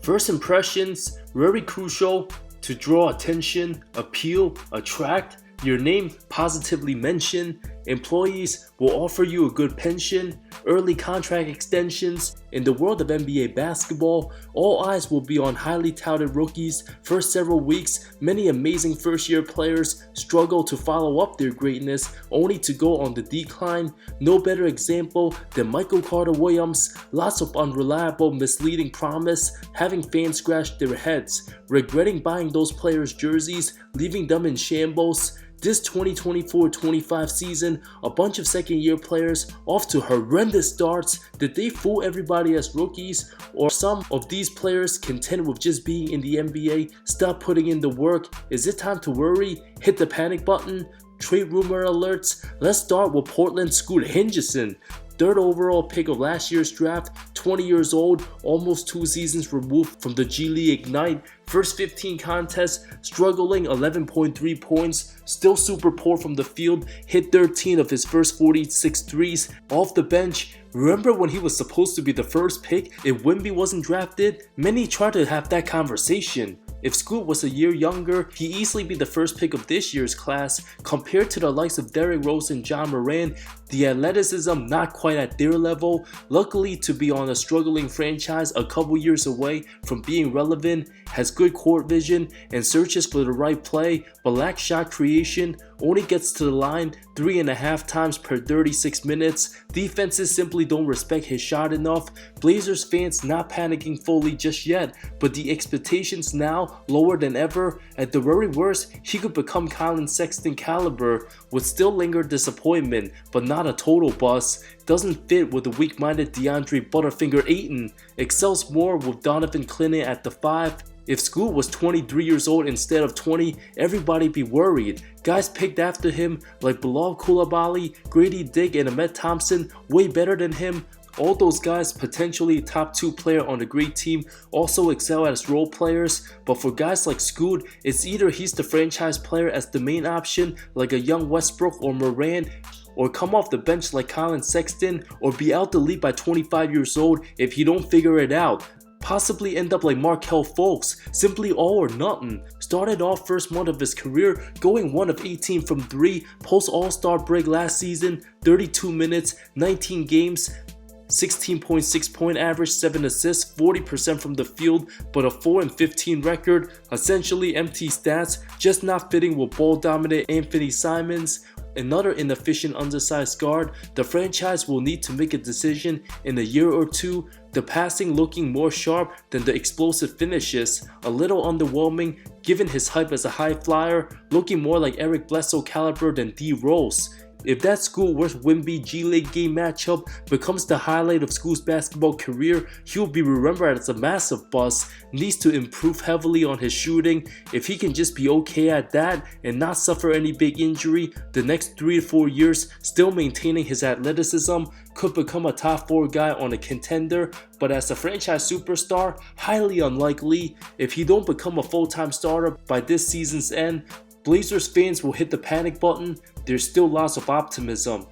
First impressions, very crucial to draw attention, appeal, attract, your name positively mentioned. Employees will offer you a good pension, early contract extensions. In the world of NBA basketball, all eyes will be on highly touted rookies. First several weeks, many amazing first-year players struggle to follow up their greatness, only to go on the decline. No better example than Michael Carter-Williams. Lots of unreliable, misleading promise, having fans scratch their heads, regretting buying those players' jerseys, leaving them in shambles. This 2024-25 season, a bunch of second-year players off to horrendous starts. Did they fool everybody as rookies? Or some of these players content with just being in the NBA, stop putting in the work? Is it time to worry? Hit the panic button? Trade rumor alerts? Let's start with Portland Scoot Henderson. Third overall pick of last year's draft, 20 years old, almost 2 seasons removed from the G League Ignite. First 15 contests, struggling 11.3 points, still super poor from the field, hit 13 of his first 46 threes. Off the bench, remember when he was supposed to be the first pick if Wemby wasn't drafted? Many tried to have that conversation. If Scoot was a year younger, he'd easily be the first pick of this year's class. Compared to the likes of Derrick Rose and John Moran, the athleticism not quite at their level. Luckily to be on a struggling franchise a couple years away from being relevant, has good court vision and searches for the right play, but lacks shot creation, only gets to the line 3.5 times per 36 minutes. Defenses simply don't respect his shot enough. Blazers fans not panicking fully just yet, but the expectations now lower than ever. At the very worst, he could become Colin Sexton caliber, with still linger disappointment, but not a total bust. Doesn't fit with the weak-minded DeAndre Butterfinger Ayton. Excels more with Donovan Clinton at the 5. If Scoot was 23 years old instead of 20, everybody'd be worried. Guys picked after him like Bilal Coulibaly, Grady Dick, and Ahmed Thompson, way better than him. All those guys, potentially top 2 player on a great team, also excel as role players. But for guys like Scoot, it's either he's the franchise player as the main option like a young Westbrook or Moran, or come off the bench like Colin Sexton, or be out the league by 25 years old if he don't figure it out. Possibly end up like Markelle Fultz, simply all or nothing. Started off first month of his career going 1 of 18 from 3, post All-Star break last season, 32 minutes, 19 games, 16.6 point average, 7 assists, 40% from the field, but a 4-15 record. Essentially empty stats, just not fitting with ball dominant Anthony Simons. Another inefficient undersized guard. The franchise will need to make a decision in a year or two. The passing looking more sharp than the explosive finishes. A little underwhelming given his hype as a high flyer, looking more like Eric Bledsoe caliber than D Rose. If that Scoot vs Wemby G League game matchup becomes the highlight of Scoot's basketball career, he will be remembered as a massive bust. Needs to improve heavily on his shooting. If he can just be okay at that and not suffer any big injury, the next 3 to 4 years, still maintaining his athleticism, could become a top 4 guy on a contender. But as a franchise superstar, highly unlikely. If he don't become a full-time starter by this season's end, Blazers fans will hit the panic button. There's still lots of optimism.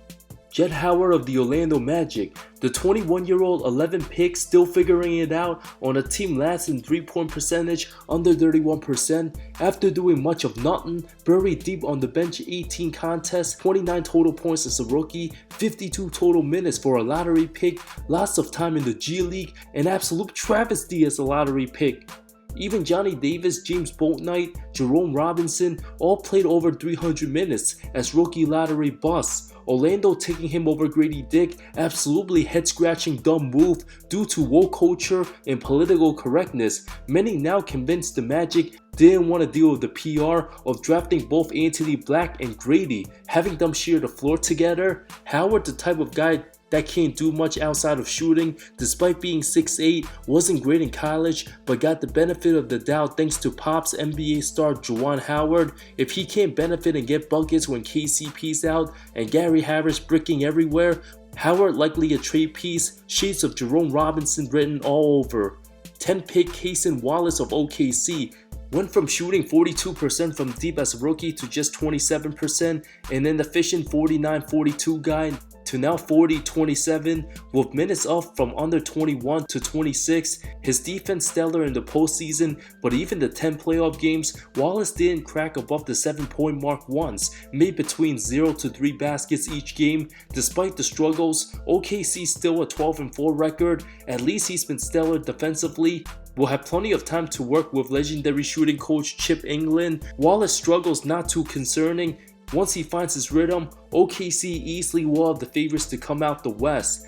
Jett Howard of the Orlando Magic. The 21-year-old 11 pick still figuring it out on a team last in 3-point percentage under 31%. After doing much of nothing, buried deep on the bench, 18 contests, 29 total points as a rookie, 52 total minutes for a lottery pick, lots of time in the G League, an absolute travesty as a lottery pick. Even Johnny Davis, James Bouknight, Jerome Robinson all played over 300 minutes as rookie lottery busts. Orlando taking him over Grady Dick, absolutely head-scratching dumb move due to woke culture and political correctness. Many now convinced the Magic didn't want to deal with the PR of drafting both Anthony Black and Grady, having them share the floor together. Howard, the type of guy that can't do much outside of shooting, despite being 6'8", wasn't great in college, but got the benefit of the doubt thanks to Pop's NBA star Juwan Howard. If he can't benefit and get buckets when KCP's out and Gary Harris bricking everywhere, Howard likely a trade piece, shades of Jerome Robinson written all over. 10 pick Cason Wallace of OKC. Went from shooting 42% from deep as a rookie to just 27%, and an efficient 49-42 guy. to now 40-27, with minutes up from under 21 to 26. His defense stellar in the postseason, but even the 10 playoff games, Wallace didn't crack above the 7-point mark once, made between 0 to 3 baskets each game. Despite the struggles, OKC still a 12-4 record. At least he's been stellar defensively. Will have plenty of time to work with legendary shooting coach Chip England. Wallace struggles not too concerning. Once he finds his rhythm, OKC easily will have the favorites to come out the West.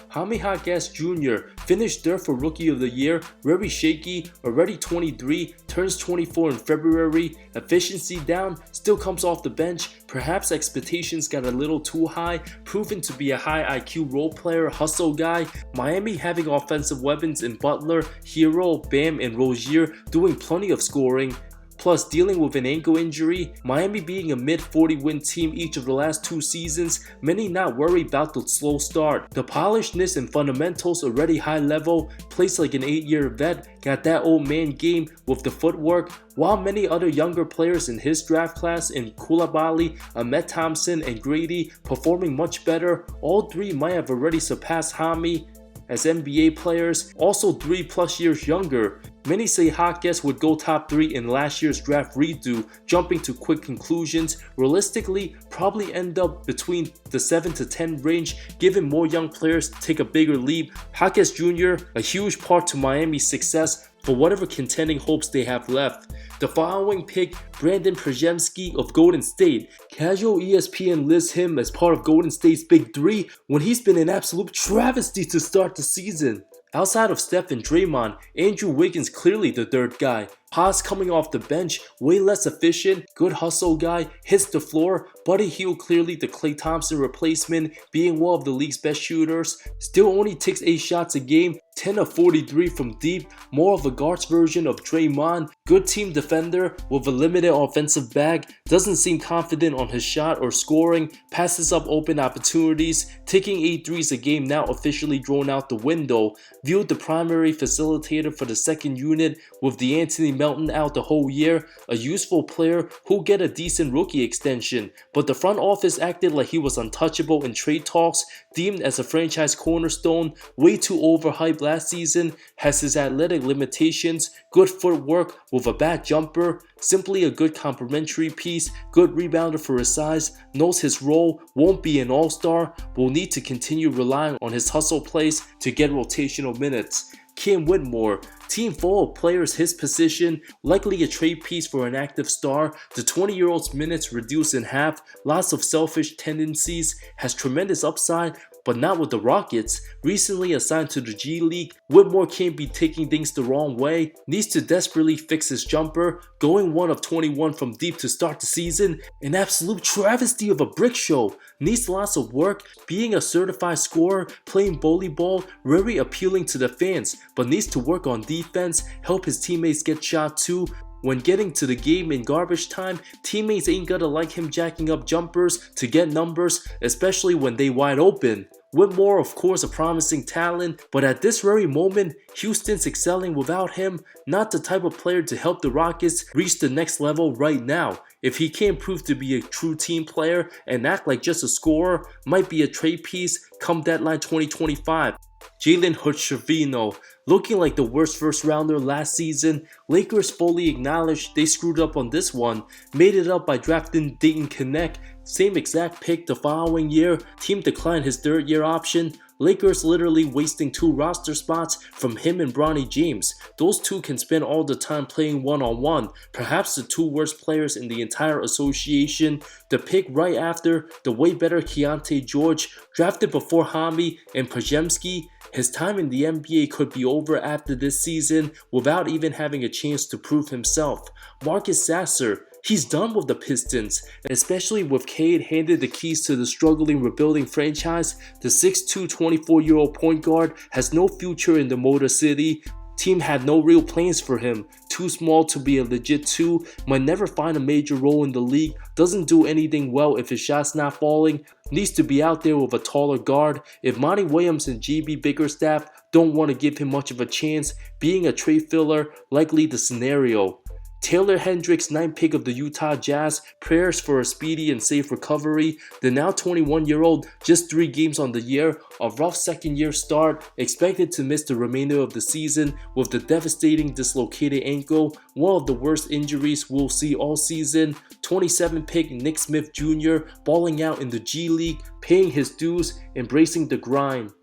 Jaime Jaquez Jr. finished third for Rookie of the Year, very shaky, already 23, turns 24 in February, efficiency down, still comes off the bench, perhaps expectations got a little too high, proven to be a high IQ role player, hustle guy. Miami having offensive weapons in Butler, Hero, Bam, and Rozier doing plenty of scoring. Plus dealing with an ankle injury, Miami being a mid-40 win team each of the last 2 seasons, many not worried about the slow start. The polishedness and fundamentals already high level, plays like an 8-year vet, got that old man game with the footwork, while many other younger players in his draft class in Coulibaly, Ahmed Thompson, and Grady performing much better. All 3 might have already surpassed Jaime as NBA players, also 3+ years younger. Many say Jaquez would go top 3 in last year's draft redo, jumping to quick conclusions. Realistically, probably end up between the 7 to 10 range, given more young players take a bigger leap. Jaquez Jr., a huge part to Miami's success for whatever contending hopes they have left. The following pick, Brandin Podziemski of Golden State. Casual ESPN lists him as part of Golden State's Big 3 when he's been an absolute travesty to start the season. Outside of Steph and Draymond, Andrew Wiggins clearly the third guy. Paz coming off the bench, way less efficient, good hustle guy, hits the floor. Buddy Hield clearly the Klay Thompson replacement, being one of the league's best shooters. Still only takes 8 shots a game, 10 of 43 from deep, more of a guards version of Draymond. Good team defender with a limited offensive bag, doesn't seem confident on his shot or scoring, passes up open opportunities, taking 8 threes a game now officially thrown out the window. Viewed the primary facilitator for the second unit with the Anthony Melton out the whole year, a useful player who'll get a decent rookie extension, but the front office acted like he was untouchable in trade talks, deemed as a franchise cornerstone, way too overhyped last season, has his athletic limitations, good footwork with a bad jumper, simply a good complementary piece, good rebounder for his size, knows his role, won't be an all-star, will need to continue relying on his hustle plays to get rotational minutes. Whitmore, team full of players his position, likely a trade piece for an active star. The 20-year-old's minutes reduced in half, lots of selfish tendencies, has tremendous upside, but not with the Rockets. Recently assigned to the G League, Whitmore can't be taking things the wrong way, needs to desperately fix his jumper, going 1 of 21 from deep to start the season, an absolute travesty of a brick show, needs lots of work, being a certified scorer, playing bully ball, very appealing to the fans, but needs to work on defense, help his teammates get shot too. When getting to the game in garbage time, teammates ain't gonna like him jacking up jumpers to get numbers, especially when they wide open. Whitmore, of course, a promising talent, but at this very moment, Houston's excelling without him, not the type of player to help the Rockets reach the next level right now. If he can't prove to be a true team player and act like just a scorer, might be a trade piece come deadline 2025. Jalen Hood-Schifino, looking like the worst first rounder last season, Lakers fully acknowledged they screwed up on this one, made it up by drafting Dayton Connect, same exact pick the following year, team declined his 3rd year option. Lakers literally wasting 2 roster spots from him and Bronny James. Those 2 can spend all the time playing one-on-one, perhaps the 2 worst players in the entire association. The pick right after the way better Keontae George, drafted before Jaime and Podziemski. His time in the NBA could be over after this season without even having a chance to prove himself. Marcus Sasser, he's done with the Pistons, especially with Cade handed the keys to the struggling rebuilding franchise. The 6'2", 24-year-old point guard has no future in the Motor City. Team had no real plans for him, too small to be a legit 2, might never find a major role in the league, doesn't do anything well if his shot's not falling, needs to be out there with a taller guard. If Monty Williams and GB Bickerstaff don't want to give him much of a chance, being a trade filler likely the scenario. Taylor Hendricks, 9th pick of the Utah Jazz, prayers for a speedy and safe recovery. The now 21-year-old, just 3 games on the year, a rough second-year start, expected to miss the remainder of the season with the devastating dislocated ankle, one of the worst injuries we'll see all season. 27th pick Nick Smith Jr. balling out in the G League, paying his dues, embracing the grind.